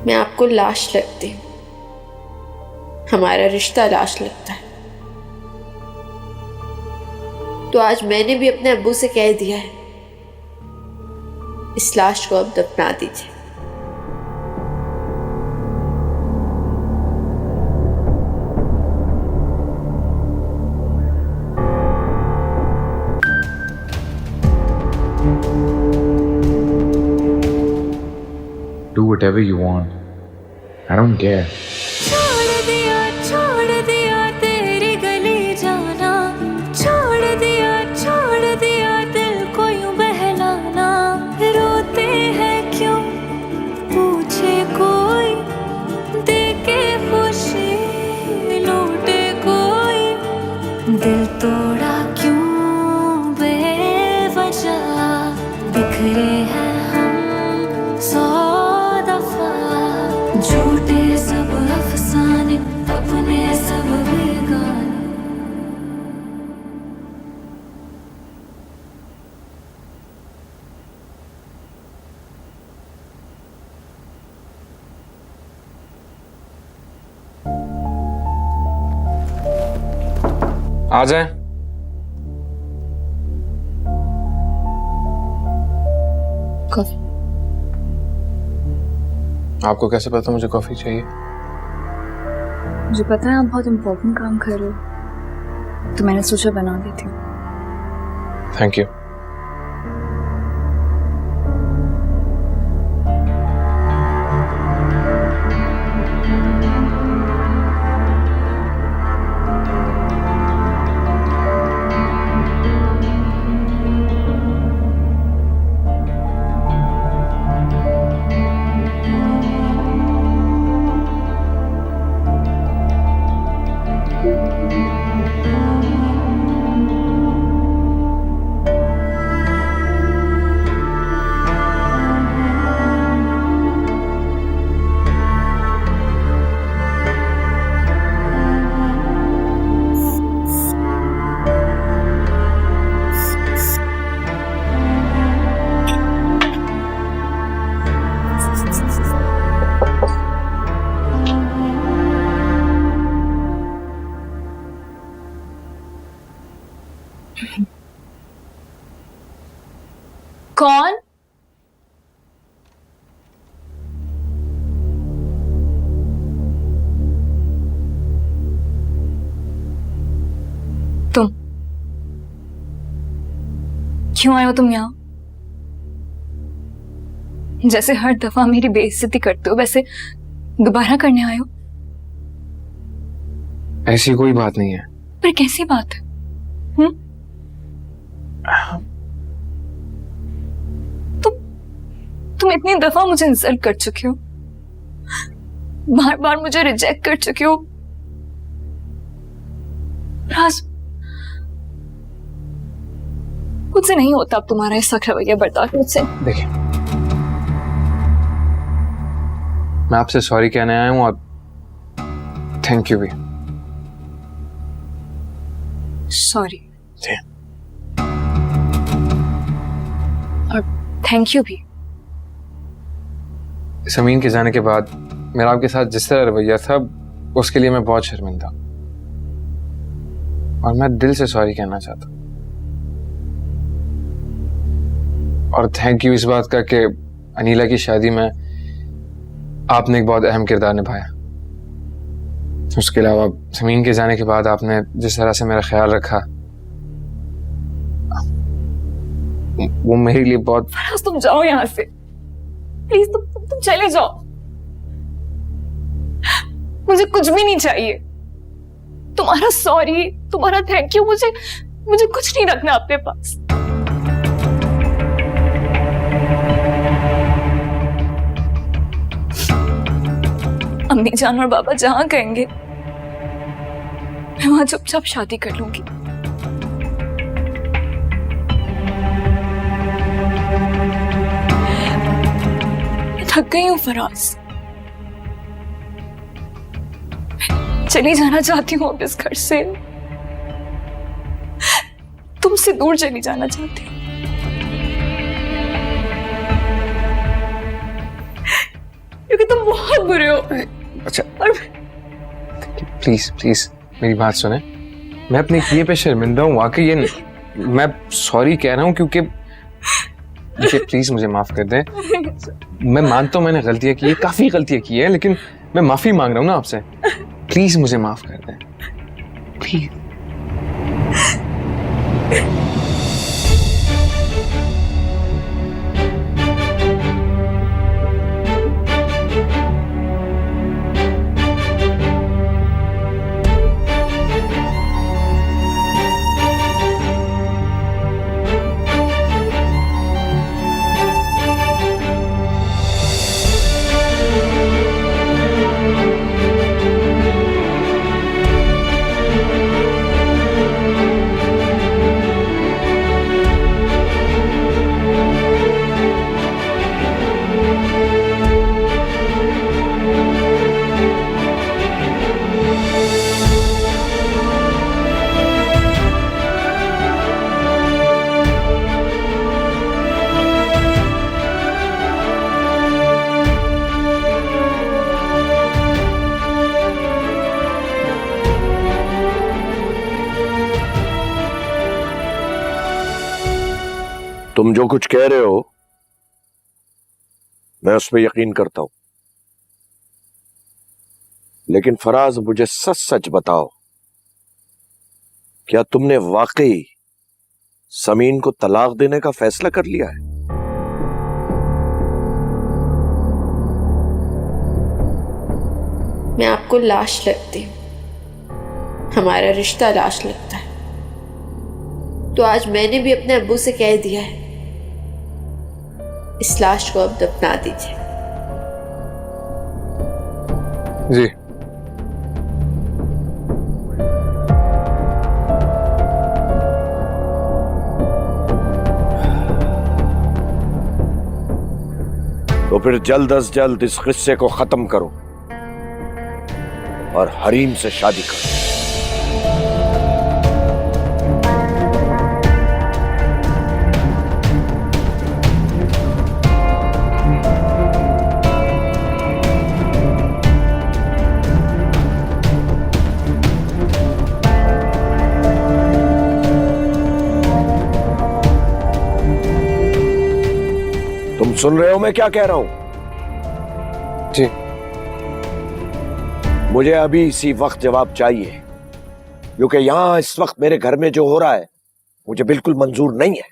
मैं आपको लाश लगती हूँ, हमारा रिश्ता लाश लगता है। तो आज मैंने भी अपने अब्बू से कह दिया है, इस लाश को अब दफना दीजिए। Do whatever you want. I don't care. छोड़ दिया तेरी गली जाना, छोड़ दिया दिल को यूं बहलाना। रोते हैं क्यों पूछे कोई, देके खुशी लूटे कोई। दिल तोड़ा क्यों बेवजह, बिखरे हैं हम 100 दफा। झूठे सब अफसाने, अपने सब बेगाने। आ जाए। कॉफी। आपको कैसे पता मुझे कॉफी चाहिए? मुझे पता है आप बहुत इम्पोर्टेंट काम कर रहे हो, तो मैंने सोचा बना देती हूँ। Thank you. कौन? तुम क्यों आए हो तुम यहाँ? जैसे हर दफा मेरी बेइज्जती करते हो वैसे दोबारा करने आए हो। ऐसी कोई बात नहीं है। पर कैसी बात है? तुम इतनी दफा मुझे इंसल्ट कर चुके हो, बार बार मुझे रिजेक्ट कर चुके हो। राज, मुझसे नहीं होता अब तुम्हारा ऐसा रवैया बर्दाश्त मुझसे। देखिए, मैं आपसे सॉरी कहने आया हूं और थैंक यू भी। सॉरी जी। और थैंक यू भी। समीन के जाने के बाद मेरा आपके साथ जिस तरह रवैया था उसके लिए मैं बहुत शर्मिंदा हूं और मैं दिल से सॉरी कहना चाहता हूं। और थैंक यू इस बात का कि अनीला की शादी में आपने एक बहुत अहम किरदार निभाया। उसके अलावा समीन के जाने के बाद आपने जिस तरह से मेरा ख्याल रखा वो मेरे लिए बहुत। फराज, तुम जाओ यहाँ से प्लीज। तुम चले जाओ, मुझे कुछ भी नहीं चाहिए। तुम्हारा सॉरी, तुम्हारा थैंक यू, मुझे कुछ नहीं रखना अपने पास। अम्मी जान और बाबा जहां कहेंगे मैं वहां चुपचाप शादी कर लूंगी। मैं थक गई हूं फराज, चली जाना चाहती हूँ अब इस घर से, तुमसे दूर चली जाना चाहती हूँ। क्योंकि तुम बहुत बहुत बुरे हो। अच्छा और प्लीज प्लीज मेरी बात सुने, मैं अपने किए पे शर्मिंदा हूँ वाकई। ये मैं सॉरी कह रहा हूँ क्योंकि देखिए प्लीज मुझे माफ कर दें। मैं मानता हूँ मैंने गलतियां की है, काफी गलतियां की है, लेकिन मैं माफी मांग रहा हूँ ना आपसे। प्लीज मुझे माफ कर दें प्लीज। तुम जो कुछ कह रहे हो मैं उस पर यकीन करता हूं, लेकिन फराज मुझे सच सच बताओ, क्या तुमने वाकई समीन को तलाक देने का फैसला कर लिया है? मैं आपको लाश लगती हूँ, हमारा रिश्ता लाश लगता है। तो आज मैंने भी अपने अब्बू से कह दिया है, इस लाश को अब दफना दीजिए। जी तो फिर जल्द अज जल्द इस किस्से को खत्म करो और हरीम से शादी करो। तुम सुन रहे हो मैं क्या कह रहा हूं? जी मुझे अभी इसी वक्त जवाब चाहिए, क्योंकि यहां इस वक्त मेरे घर में जो हो रहा है मुझे बिल्कुल मंजूर नहीं है।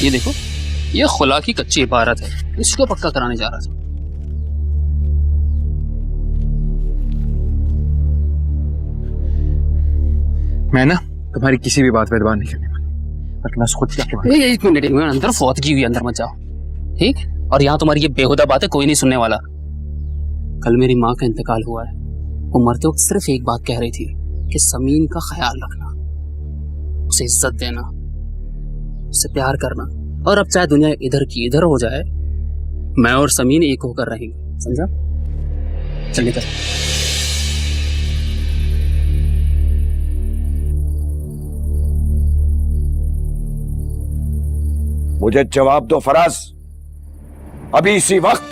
ये देखो, ये खुला की कच्ची इबारत है, इसको पक्का कराने जा रहा था। मैं ना तुम्हारी किसी भी बात पे एतबार नहीं करने वाला, बट मैं खुद क्या ये एक मिनट अंदर फौतगी हुई, अंदर मत जाओ ठीक। और यहाँ तुम्हारी ये बेहुदा बातें कोई नहीं सुनने वाला। कल मेरी माँ का इंतकाल हुआ है, वो मरते वक्त सिर्फ एक बात कह रही थी कि समीन का ख्याल रखना, उसे इज्जत देना, उससे प्यार करना, और अब चाहे दुनिया इधर की इधर हो जाए, मैं और समीन एक होकर रहेंगे, समझा? चल निकल। मुझे जवाब दो फराज, अभी इसी वक्त।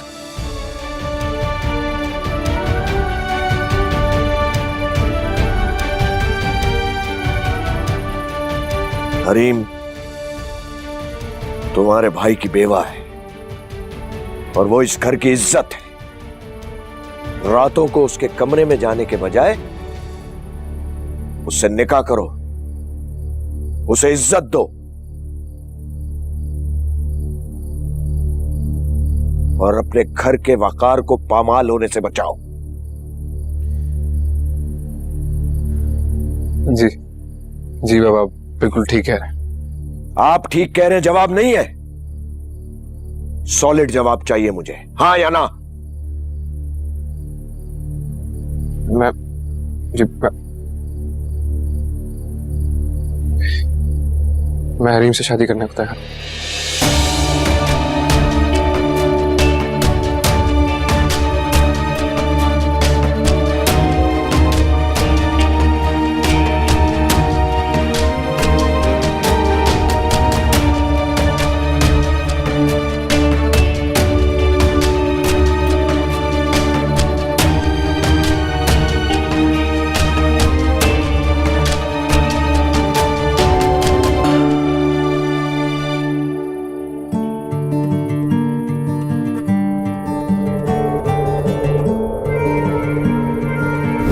हरीम तुम्हारे भाई की बेवा है और वो इस घर की इज्जत है। रातों को उसके कमरे में जाने के बजाय उससे निकाह करो, उसे इज्जत दो और अपने घर के वकार को पामाल होने से बचाओ। जी जी बाबा, बिल्कुल ठीक कह रहे हैं आप ठीक कह रहे हैं जवाब नहीं है, सॉलिड जवाब चाहिए मुझे, हाँ या ना। मैं जी मैं हरीम से शादी करने को तैयार हूं।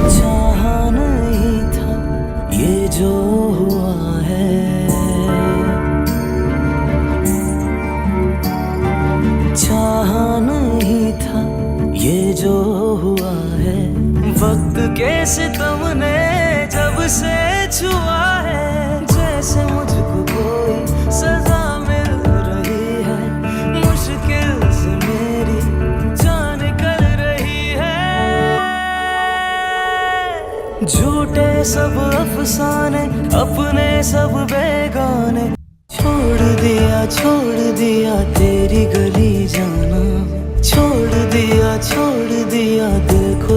चाहा नहीं था ये जो हुआ है, चाहा नहीं था ये जो हुआ है। वक्त के सितम ने जब से छुआ है, जैसे मुझको कोई सजा मिल रही है। मुश्किल से मेरी जान निकल रही है। झूठे सब अफसाने, अपने सब बेगाने, छोड़ दिया तेरी गली जाना, छोड़ दिया दिल को।